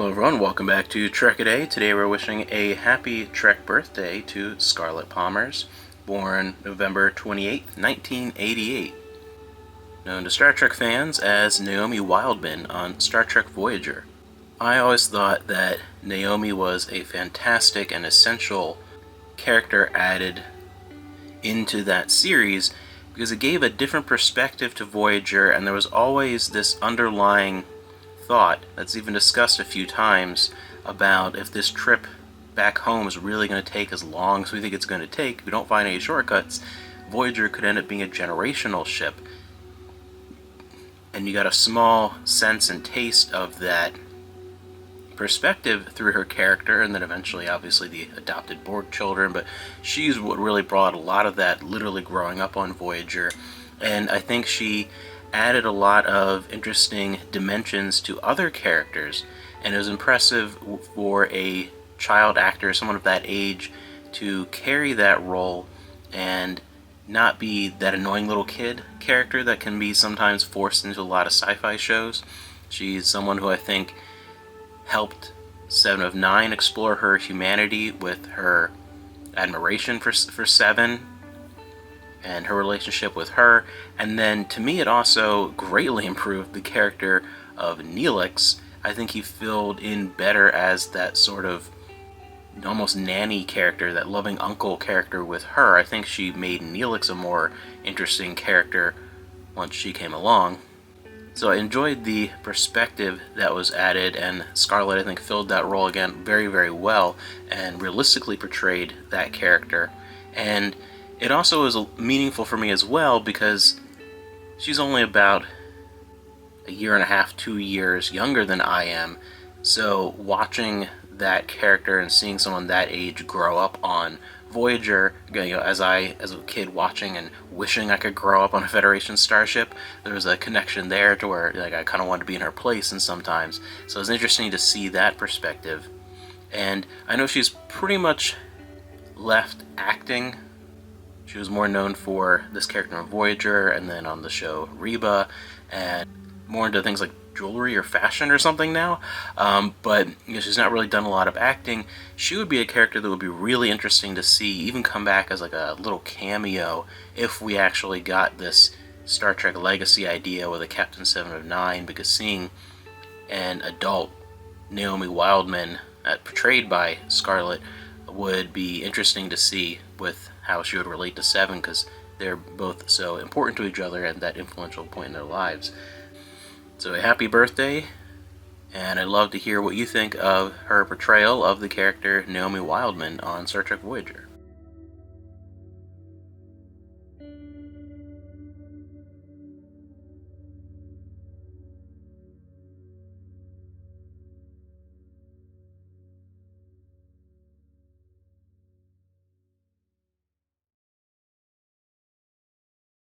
Hello everyone, welcome back to Trek-A-Day. Today we're wishing a happy Trek birthday to Scarlett Pomers, born November 28th, 1988. Known to Star Trek fans as Naomi Wildman on Star Trek Voyager. I always thought that Naomi was a fantastic and essential character added into that series because it gave a different perspective to Voyager, and there was always this underlying thought that's even discussed a few times about if this trip back home is really going to take as long as we think it's going to take, if we don't find any shortcuts, Voyager could end up being a generational ship. And you got a small sense and taste of that perspective through her character, and then eventually obviously the adopted Borg children, but she's what really brought a lot of that literally growing up on Voyager. And I think she added a lot of interesting dimensions to other characters, and it was impressive for a child actor, someone of that age, to carry that role and not be that annoying little kid character that can be sometimes forced into a lot of sci-fi shows. She's someone who I think helped Seven of Nine explore her humanity with her admiration for Seven and her relationship with her. And then to me it also greatly improved the character of Neelix. I think he filled in better as that sort of almost nanny character, that loving uncle character with her. I think she made Neelix a more interesting character once she came along. So I enjoyed the perspective that was added, and Scarlett, I think, filled that role again very, very well and realistically portrayed that character. And it also is meaningful for me as well because she's only about a year and a half, 2 years younger than I am. So watching that character and seeing someone that age grow up on Voyager, as a kid watching and wishing I could grow up on a Federation starship, there was a connection there to where I kind of wanted to be in her place, and sometimes. So it was interesting to see that perspective. And I know she's pretty much left acting. She was more known for this character on Voyager and then on the show Reba, and more into things like jewelry or fashion or something now. But she's not really done a lot of acting. She would be a character that would be really interesting to see even come back as like a little cameo if we actually got this Star Trek Legacy idea with a Captain 7 of 9, because seeing an adult Naomi Wildman portrayed by Scarlett would be interesting to see with how she would relate to Seven, because they're both so important to each other at that influential point in their lives. So a happy birthday, and I'd love to hear what you think of her portrayal of the character Naomi Wildman on Star Trek Voyager.